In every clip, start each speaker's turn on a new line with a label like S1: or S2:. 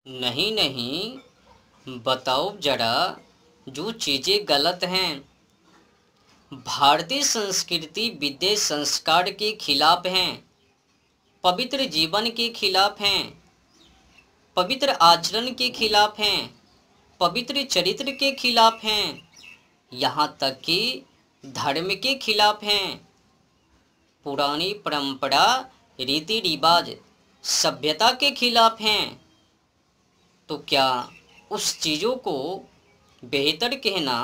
S1: नहीं नहीं, बताओ जरा, जो चीज़ें गलत हैं, भारतीय संस्कृति विद्या संस्कार के खिलाफ हैं, पवित्र जीवन के खिलाफ हैं, पवित्र आचरण के खिलाफ हैं, पवित्र चरित्र के खिलाफ हैं, यहाँ तक कि धर्म के खिलाफ हैं, पुरानी परंपरा, रीति रिवाज, सभ्यता के खिलाफ हैं। तो क्या उस चीज़ों को बेहतर कहना,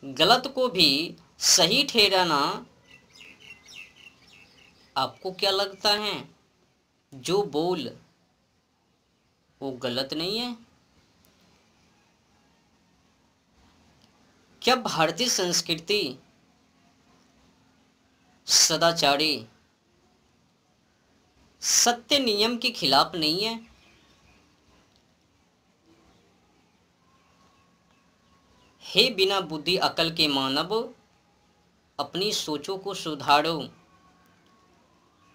S1: गलत को भी सही ठहराना, आपको क्या लगता है? जो बोल वो गलत नहीं है? क्या भारतीय संस्कृति सदाचारी, सत्य नियम के खिलाफ नहीं है? हे बिना बुद्धि अकल के मानव, अपनी सोचों को सुधारो,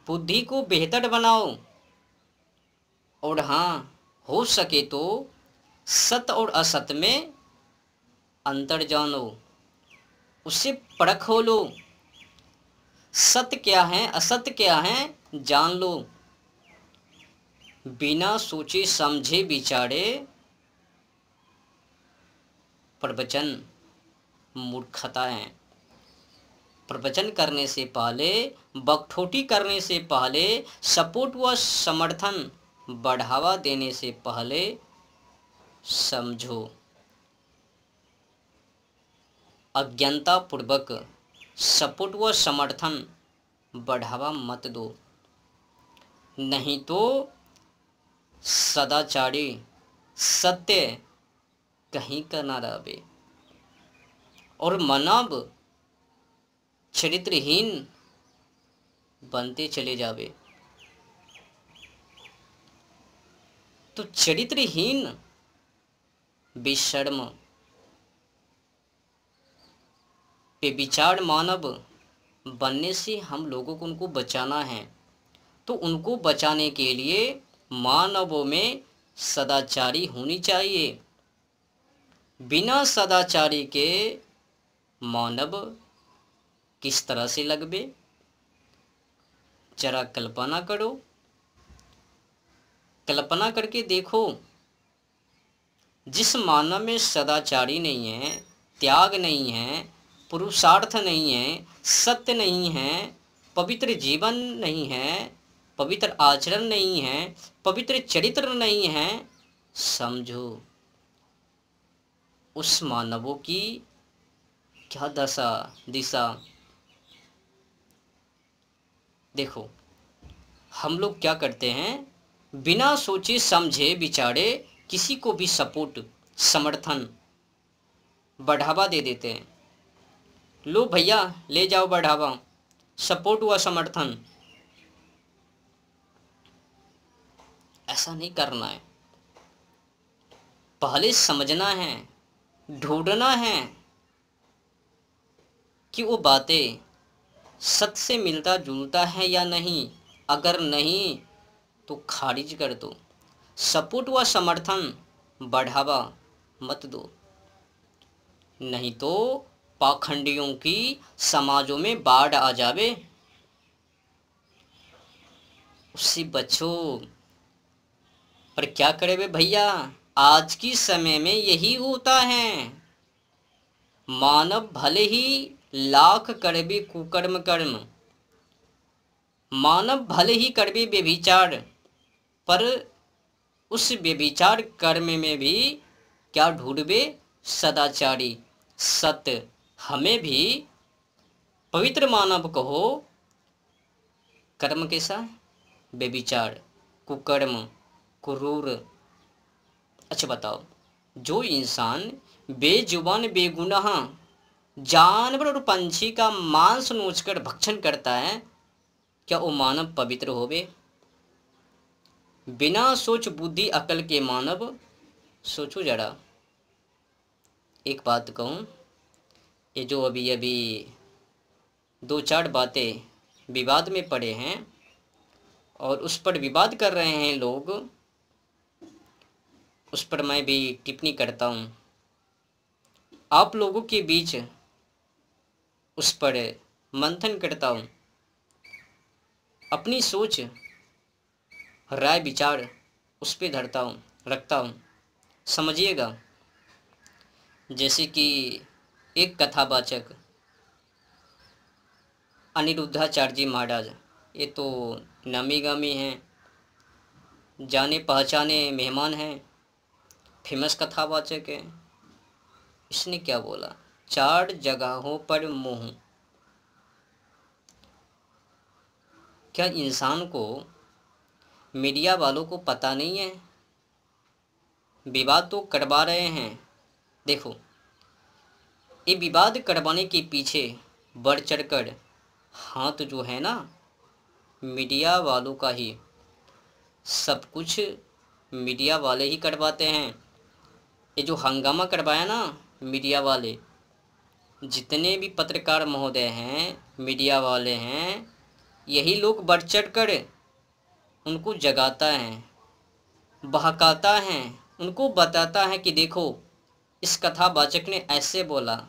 S1: बुद्धि को बेहतर बनाओ, और हाँ, हो सके तो सत्य और असत्य में अंतर जानो, उसे परखो लो। सत्य क्या है, असत्य क्या है, जान लो। बिना सोचे समझे विचारे प्रवचन मूर्खता है। प्रवचन करने से पहले, बकठोटी करने से पहले, सपोर्ट व समर्थन बढ़ावा देने से पहले समझो। अज्ञानता पूर्वक सपोर्ट व समर्थन बढ़ावा मत दो, नहीं तो सदाचारी, सत्य कहीं का ना रहे और मानव चरित्रहीन बनते चले जावे। तो चरित्रहीन, बेशर्म, बेविचार मानव बनने से हम लोगों को उनको बचाना है। तो उनको बचाने के लिए मानवों में सदाचारी होनी चाहिए। बिना सदाचारी के मानव किस तरह से लगबे, जरा कल्पना करो। कल्पना करके देखो, जिस मानव में सदाचारी नहीं है, त्याग नहीं है, पुरुषार्थ नहीं है, सत्य नहीं है, पवित्र जीवन नहीं है, पवित्र आचरण नहीं है, पवित्र चरित्र नहीं है, समझो उस मानवों की क्या दशा दिशा। देखो, हम लोग क्या करते हैं, बिना सोचे समझे विचारे किसी को भी सपोर्ट, समर्थन, बढ़ावा दे देते हैं। लो भैया, ले जाओ बढ़ावा, सपोर्ट व समर्थन। ऐसा नहीं करना है। पहले समझना है, ढूंढना है कि वो बातें सत्य से मिलता जुलता है या नहीं। अगर नहीं तो खारिज कर दो। सपोर्ट व समर्थन बढ़ावा मत दो, नहीं तो पाखंडियों की समाजों में बाढ़ आ जावे। उससे बचो। पर क्या करे वे भैया, आज की समय में यही होता है। मानव भले ही लाख करबे कुकर्म कर्म, मानव भले ही करबे व्यभिचार, पर उस व्यभिचार कर्म में भी क्या ढूंढबे, सदाचारी, सत्य। हमें भी पवित्र मानव कहो, कर्म कैसा, व्यभिचार, कुकर्म, क्रूर। अच्छा बताओ, जो इंसान बेजुबान बेगुनाह जानवर और पंछी का मांस नोचकर भक्षण करता है, क्या वो मानव पवित्र होवे? बिना सोच बुद्धि अकल के मानव, सोचो जरा। एक बात कहूँ, ये जो अभी अभी दो चार बातें विवाद में पड़े हैं और उस पर विवाद कर रहे हैं लोग, उस पर मैं भी टिप्पणी करता हूँ, आप लोगों के बीच उस पर मंथन करता हूँ, अपनी सोच राय विचार उस पर धरता हूँ, रखता हूँ। समझिएगा, जैसे कि एक कथावाचक अनिरुद्धाचार्य जी महाराज, ये तो नामी गामी हैं, जाने पहचाने मेहमान हैं, फेमस कथावाचक हैं। इसने क्या बोला, 4 जगहों पर मुँह। क्या इंसान को, मीडिया वालों को पता नहीं है? विवाद तो करवा रहे हैं। देखो, ये विवाद करवाने के पीछे बढ़ चढ़कर हाथ जो है ना, मीडिया वालों का ही। सब कुछ मीडिया वाले ही करवाते हैं। ये जो हंगामा करवाया ना मीडिया वाले, जितने भी पत्रकार महोदय हैं, मीडिया वाले हैं, यही लोग बढ़ चढ़ कर उनको जगाता है, बहकाता है, उनको बताता है कि देखो इस कथावाचक ने ऐसे बोला,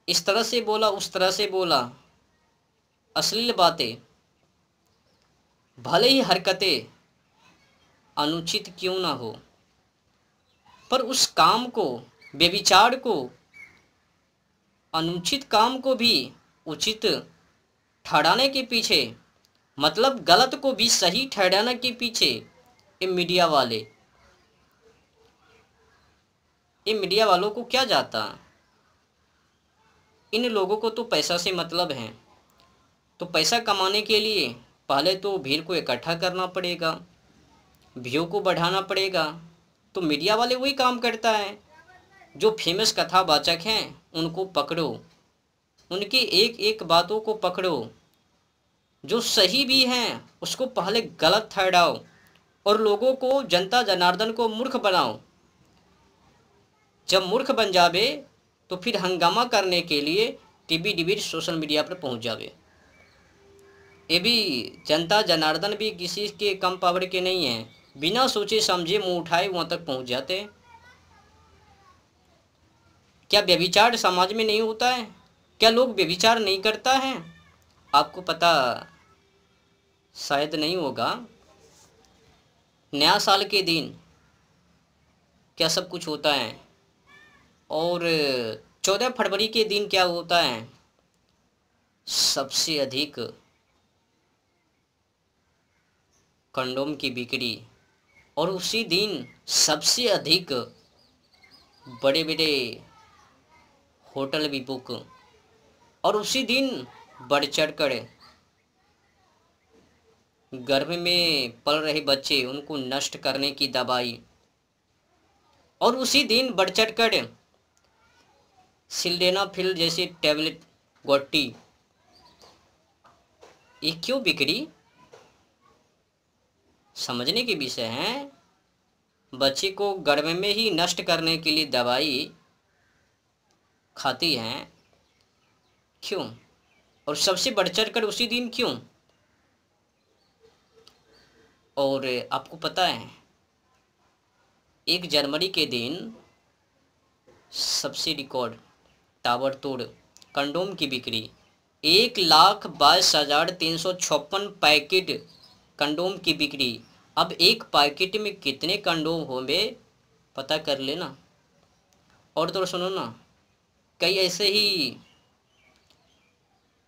S1: इस तरह से बोला, उस तरह से बोला, अश्लील बातें, भले ही हरकतें अनुचित क्यों ना हो, पर उस काम को, व्यभिचार को, अनुचित काम को भी उचित ठहराने के पीछे, मतलब गलत को भी सही ठहराने के पीछे ये मीडिया वालों को क्या जाता। इन लोगों को तो पैसा से मतलब है, तो पैसा कमाने के लिए पहले तो भीड़ को इकट्ठा करना पड़ेगा, व्यू को बढ़ाना पड़ेगा। तो मीडिया वाले वही काम करता है। जो फेमस कथावाचक हैं उनको पकड़ो, उनकी एक एक बातों को पकड़ो, जो सही भी हैं उसको पहले गलत ठहराओ और लोगों को, जनता जनार्दन को मूर्ख बनाओ। जब मूर्ख बन जावे तो फिर हंगामा करने के लिए टीवी डिबेट सोशल मीडिया पर पहुंच जावे। ये भी जनता जनार्दन भी किसी के कम पावर के नहीं हैं, बिना सोचे समझे मुंह उठाए वहां तक पहुंच जाते हैं। क्या व्यभिचार समाज में नहीं होता है? क्या लोग व्यभिचार नहीं करता है? आपको पता शायद नहीं होगा, नया साल के दिन क्या सब कुछ होता है, और 14 फरवरी के दिन क्या होता है, सबसे अधिक कंडोम की बिक्री, और उसी दिन सबसे अधिक बड़े बड़े होटल भी बुक, और उसी दिन बढ़ चढ़ कर गर्भ में पल रहे बच्चे उनको नष्ट करने की दवाई, और उसी दिन बढ़ चढ़ कर सिल्डेनाफिल जैसी टैबलेट गोटी। ये क्यों बिक्री? समझने के विषय है। बच्चे को गर्भ में ही नष्ट करने के लिए दवाई खाती हैं, क्यों? और सबसे बढ़ चढ़ कर उसी दिन क्यों? और आपको पता है 1 जनवरी के दिन सबसे रिकॉर्ड ताबड़तोड़ कंडोम की बिक्री, 1,22,356 पैकेट कंडोम की बिक्री। अब एक पैकेट में कितने कंडोम होंगे पता कर लेना। और तो सुनो ना, कई ऐसे ही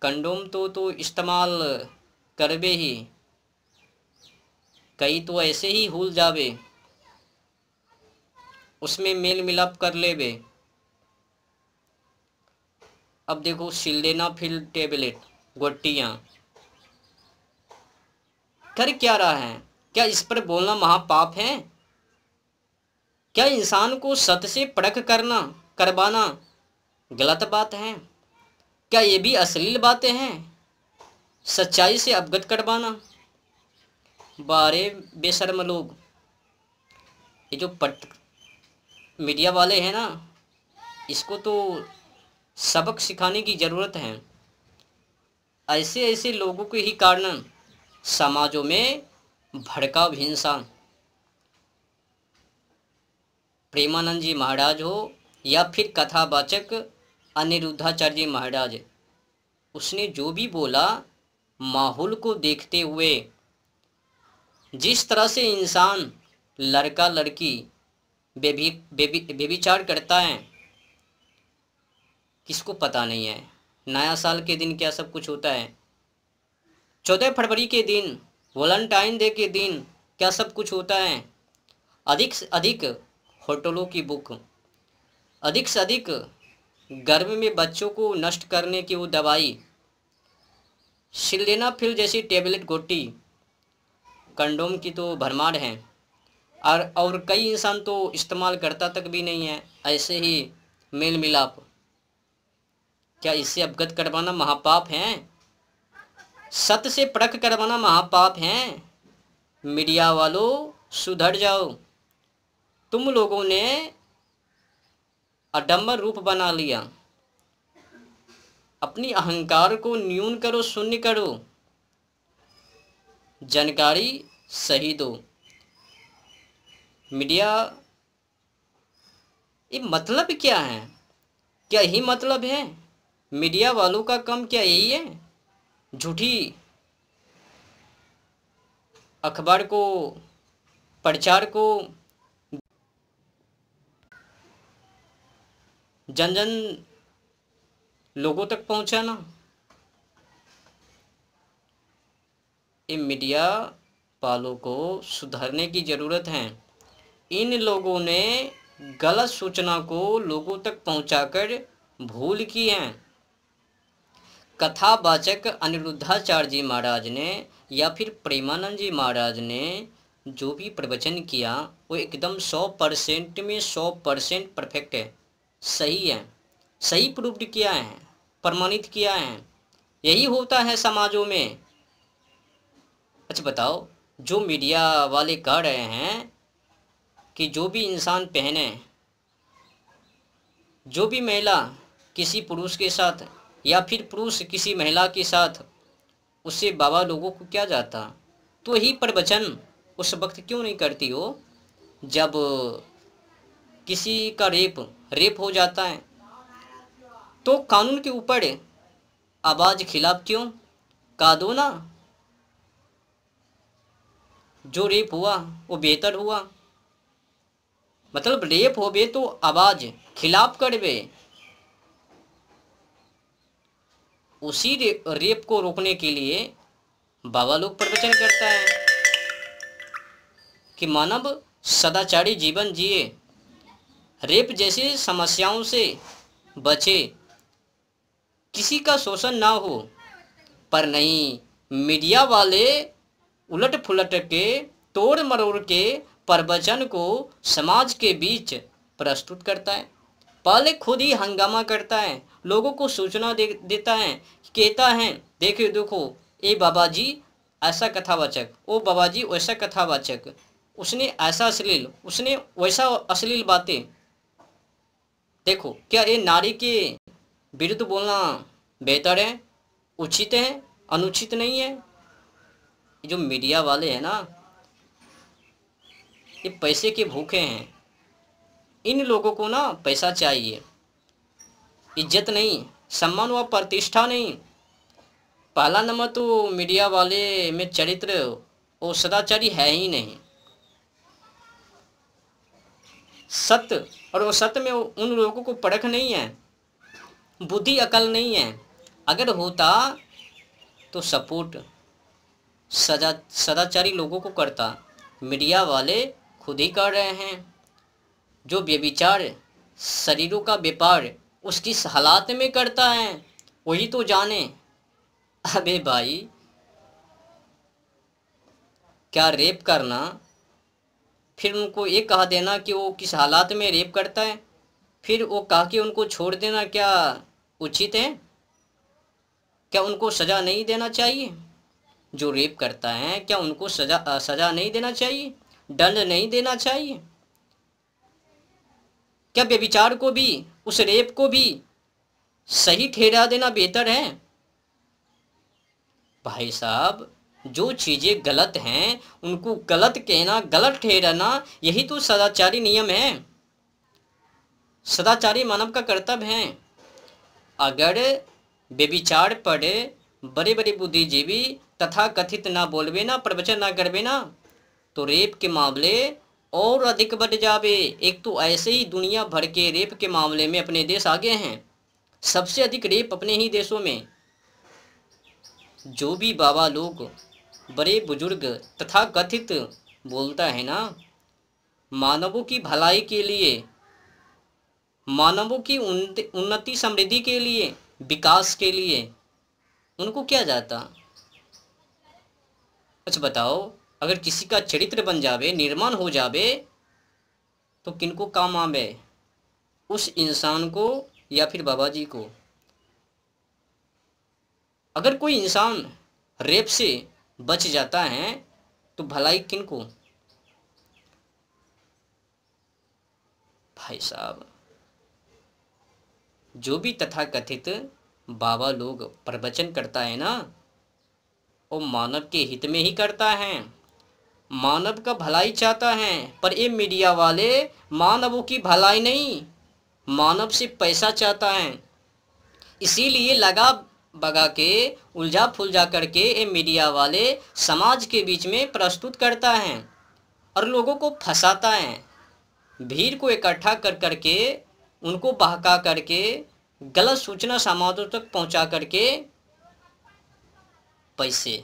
S1: कंडोम तो इस्तेमाल करबे ही, कई तो ऐसे ही भूल जावे, उसमें मेल मिलाप कर लेबे। अब देखो सिल्डेनाफिल टेबलेट गोटियाँ कर क्या रहा है? क्या इस पर बोलना महापाप है? क्या इंसान को सत्य से परख करवाना गलत बात है? क्या ये भी अश्लील बातें हैं? सच्चाई से अवगत करवाना। बारे बेशर्म लोग, ये जो मीडिया वाले हैं ना, इसको तो सबक सिखाने की ज़रूरत है। ऐसे ऐसे लोगों के ही कारण समाजों में भड़काव, हिंसा, प्रेमानंद जी महाराज हो या फिर कथावाचक अनिरुद्धाचार्य जी महाराज, उसने जो भी बोला माहौल को देखते हुए, जिस तरह से इंसान लड़का लड़की व्यभिचार करता है, किसको पता नहीं है। नया साल के दिन क्या सब कुछ होता है, 14 फरवरी के दिन, वैलेंटाइन डे के दिन क्या सब कुछ होता है। अधिक से अधिक होटलों की बुक, अधिक से अधिक गर्भ में बच्चों को नष्ट करने की वो दवाई, सिल्डेनाफिल जैसी टेबलेट गोटी, कंडोम की तो भरमार है, और कई इंसान तो इस्तेमाल करता तक भी नहीं है। ऐसे ही मेल मिलाप, क्या इससे अवगत करवाना महापाप है? सत्य से परख करवाना महापाप है। मीडिया वालों सुधर जाओ, तुम लोगों ने अडम्बर रूप बना लिया। अपनी अहंकार को न्यून करो, शून्य करो, जानकारी सही दो। मीडिया, ये मतलब क्या है? क्या यही मतलब है? मीडिया वालों का काम क्या यही है? झूठी अखबार को, प्रचार को जन जन लोगों तक पहुंचाना। ये मीडिया वालों को सुधरने की ज़रूरत है। इन लोगों ने गलत सूचना को लोगों तक पहुंचाकर भूल की है। कथावाचक अनिरुद्धाचार्य जी महाराज ने या फिर प्रेमानंद जी महाराज ने जो भी प्रवचन किया वो एकदम 100% में 100% परफेक्ट है, सही है, सही प्रूव्ड किया है, प्रमाणित किया है। यही होता है समाजों में। अच्छा बताओ, जो मीडिया वाले कह रहे हैं कि जो भी इंसान पहने, जो भी महिला किसी पुरुष के साथ या फिर पुरुष किसी महिला के साथ, उससे बाबा लोगों को क्या जाता? तो यही प्रवचन उस वक्त क्यों नहीं करती हो जब किसी का रेप हो जाता है? तो कानून के ऊपर आवाज़ खिलाफ क्यों? कह दो ना, जो रेप हुआ वो बेहतर हुआ। मतलब रेप होवे तो आवाज़ खिलाफ करवे। उसी रेप को रोकने के लिए बाबा लोग प्रवचन करता है कि मानव सदाचारी जीवन जिए, रेप जैसी समस्याओं से बचे, किसी का शोषण ना हो। पर नहीं, मीडिया वाले उलट पुलट के, तोड़ मरोड़ के प्रवचन को समाज के बीच प्रस्तुत करता है। पहले खुद ही हंगामा करता है, लोगों को सूचना देता है, कहता है देखो ये बाबा जी ऐसा कथावाचक, ओ बाबा जी वैसा कथावाचक, उसने ऐसा अश्लील, उसने वैसा अश्लील बातें। देखो, क्या ये नारी के विरुद्ध बोलना बेहतर है, उचित है, अनुचित नहीं है? जो मीडिया वाले हैं ना, ये पैसे के भूखे हैं। इन लोगों को ना पैसा चाहिए, इज्जत नहीं, सम्मान व प्रतिष्ठा नहीं। पहला नंबर तो मीडिया वाले में चरित्र और सदाचारी है ही नहीं। सत्य, और वो सत्य में उन लोगों को परख नहीं है, बुद्धि अकल नहीं है। अगर होता तो सपोर्ट सदाचारी लोगों को करता। मीडिया वाले खुद ही कर रहे हैं। जो व्यभिचार, शरीरों का व्यापार उस किस हालात में करता है वही तो जाने। अबे भाई, क्या रेप करना फिर उनको ये कहा देना कि वो किस हालात में रेप करता है, फिर वो कह के उनको छोड़ देना क्या उचित है? क्या उनको सज़ा नहीं देना चाहिए? जो रेप करता है क्या उनको सज़ा नहीं देना चाहिए? दंड नहीं देना चाहिए? क्या व्यभिचार को भी, उस रेप को भी सही ठहरा देना बेहतर है? भाई साहब, जो चीज़ें गलत हैं उनको गलत कहना, गलत ठहराना, यही तो सदाचारी नियम है। सदाचारी मानव का कर्तव्य है। अगर व्यभिचार पर बड़े बड़े बुद्धिजीवी तथा कथित ना बोलवे ना, प्रवचन ना करवे ना, तो रेप के मामले और अधिक बढ़ जावे। एक तो ऐसे ही दुनिया भर के रेप के मामले में अपने देश आगे हैं, सबसे अधिक रेप अपने ही देशों में। जो भी बाबा लोग, बड़े बुजुर्ग तथा कथित बोलता है ना, मानवों की भलाई के लिए, मानवों की उन्नति समृद्धि के लिए, विकास के लिए, उनको क्या जाता? अच्छा बताओ, अगर किसी का चरित्र बन जावे, निर्माण हो जावे, तो किनको काम आवे? उस इंसान को या फिर बाबा जी को? अगर कोई इंसान रेप से बच जाता है तो भलाई किनको? भाई साहब, जो भी तथाकथित बाबा लोग प्रवचन करता है ना, वो मानव के हित में ही करता है, मानव का भलाई चाहता है। पर ये मीडिया वाले मानवों की भलाई नहीं, मानव से पैसा चाहता है। इसीलिए लगा बगा के, उलझा फुलझा करके ये मीडिया वाले समाज के बीच में प्रस्तुत करता है और लोगों को फंसाता है। भीड़ को इकट्ठा कर करके, उनको बहका करके, गलत सूचना समाजों तक पहुंचा करके पैसे,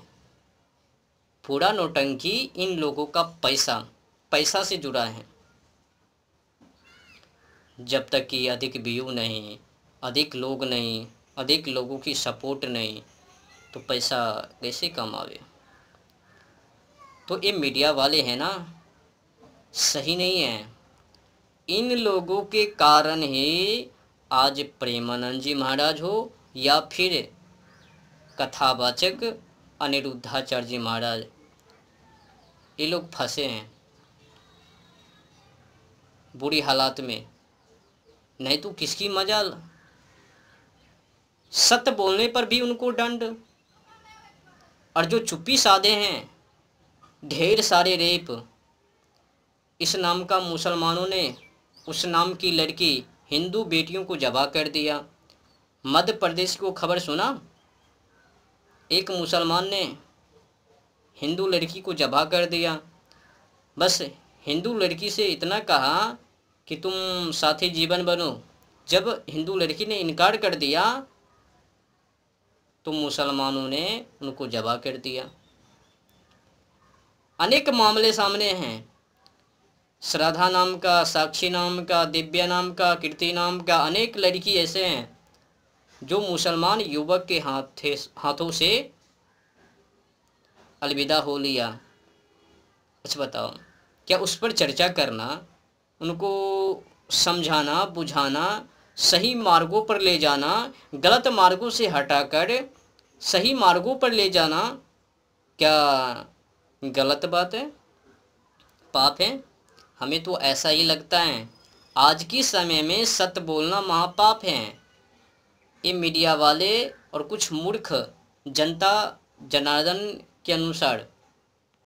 S1: पूरा नौटंकी इन लोगों का पैसा से जुड़ा है। जब तक कि अधिक व्यू नहीं, अधिक लोग नहीं, अधिक लोगों की सपोर्ट नहीं, तो पैसा कैसे कमावे? तो ये मीडिया वाले हैं ना, सही नहीं है। इन लोगों के कारण ही आज प्रेमानंद जी महाराज हो या फिर कथावाचक अनिरुद्धाचार्य जी महाराज, ये लोग फंसे हैं बुरी हालात में। नहीं तो किसकी मजाल? सत्य बोलने पर भी उनको दंड। और जो चुप्पी साधे हैं, ढेर सारे रेप। इस नाम का मुसलमानों ने उस नाम की लड़की हिंदू बेटियों को जबा कर दिया। मध्य प्रदेश को खबर सुना, एक मुसलमान ने हिंदू लड़की को जबा कर दिया। बस हिंदू लड़की से इतना कहा कि तुम साथी जीवन बनो। जब हिंदू लड़की ने इनकार कर दिया तो मुसलमानों ने उनको जबा कर दिया। अनेक मामले सामने हैं। श्रद्धा नाम का, साक्षी नाम का, दिव्या नाम का, कीर्ति नाम का, अनेक लड़की ऐसे हैं जो मुसलमान युवक के हाथों से अलविदा हो लिया। अच्छा बताओ, क्या उस पर चर्चा करना, उनको समझाना, बुझाना, सही मार्गों पर ले जाना, गलत मार्गों से हटाकर सही मार्गों पर ले जाना, क्या गलत बात है? पाप है? हमें तो ऐसा ही लगता है। आज की समय में सत्य बोलना महापाप है। ये मीडिया वाले और कुछ मूर्ख जनता जनार्दन के अनुसार